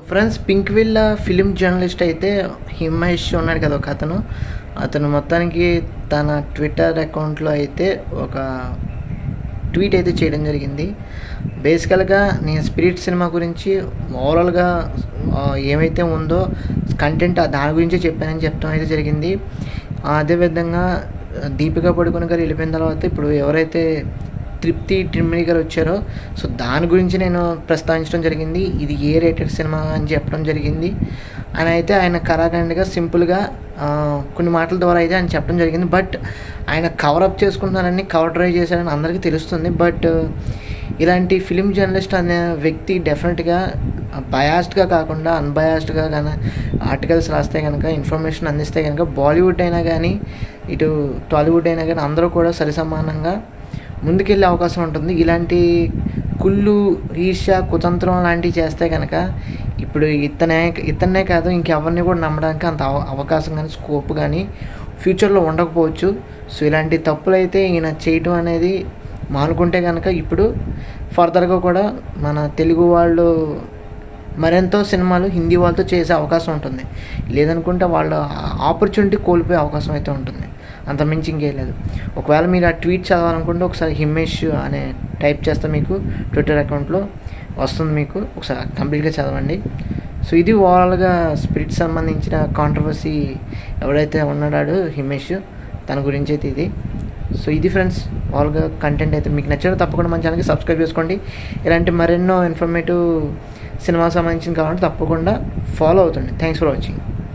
Friends, pink villa film journalist అయితే హిమేష్ ఉన్నాడు కదా ఒక అతను మొత్తానికి తన ట్విట్టర్ అకౌంట్లో అయితే ఒక ట్వీట్ అయితే చేయడం జరిగింది. బేసికల్గా నేను స్పిరిట్ సినిమా గురించి ఓవరాల్గా ఏమైతే ఉందో కంటెంట్ దాని గురించి చెప్పానని చెప్పడం అయితే జరిగింది. అదేవిధంగా దీపికా పడుకొనే గారు వెళ్ళిపోయిన తర్వాత ఇప్పుడు ఎవరైతే తృప్తి టిమ్మిడి గారు వచ్చారో, సో దాని గురించి నేను ప్రస్తావించడం జరిగింది. ఇది ఏ రేటెడ్ సినిమా అని చెప్పడం జరిగింది అని అయితే ఆయన కరాఖండిగా సింపుల్గా కొన్ని మాటల ద్వారా అయితే ఆయన చెప్పడం జరిగింది. బట్ ఆయన కవరప్ చేసుకుంటున్నారని, కవర్ డ్రైవ్ చేశారని అందరికీ తెలుస్తుంది. బట్ ఇలాంటి ఫిలిం జర్నలిస్ట్ అనే వ్యక్తి డెఫినెట్గా బయాస్డ్గా కాకుండా అన్బయాస్డ్గా కానీ ఆర్టికల్స్ రాస్తే కనుక, ఇన్ఫర్మేషన్ అందిస్తే కనుక బాలీవుడ్ అయినా కానీ ఇటు టాలీవుడ్ అయినా కానీ అందరూ కూడా సరిసమానంగా ముందుకెళ్ళే అవకాశం ఉంటుంది. ఇలాంటి ఈర్ష్య, కుతంత్రం లాంటివి చేస్తే కనుక ఇప్పుడు ఇతన్నే కాదు ఇంకెవరిని కూడా నమ్మడానికి అంత అవకాశం కానీ స్కోప్ కానీ ఫ్యూచర్లో ఉండకపోవచ్చు. సో ఇలాంటి తప్పులు అయితే ఈయన చేయటం అనేది మానుకుంటే కనుక ఇప్పుడు ఫర్దర్గా కూడా మన తెలుగు వాళ్ళు మరెంతో సినిమాలు హిందీ వాళ్ళతో చేసే అవకాశం ఉంటుంది. లేదనుకుంటే వాళ్ళ ఆపర్చునిటీ కోల్పోయే అవకాశం అయితే ఉంటుంది. అంతమించి ఇంకేం లేదు. ఒకవేళ మీరు ఆ ట్వీట్ చదవాలనుకుంటే ఒకసారి హిమేష్ అనే టైప్ చేస్తే మీకు ట్విట్టర్ అకౌంట్లో వస్తుంది. మీకు ఒకసారి కంప్లీట్గా చదవండి. సో ఇది ఓవరాల్గా స్పిరిట్ సంబంధించిన కాంట్రవర్సీ ఎవడైతే ఉన్నాడో హిమేష్, తన గురించి అయితే ఇది. సో ఇది ఫ్రెండ్స్ ఓవరాల్గా కంటెంట్ అయితే మీకు నచ్చారో తప్పకుండా మన ఛానల్కి సబ్స్క్రైబ్ చేసుకోండి. ఇలాంటి మరెన్నో ఇన్ఫర్మేటివ్ సినిమా సంబంధించిన కావాలంటే తప్పకుండా ఫాలో అవుతుంది. Thanks for watching.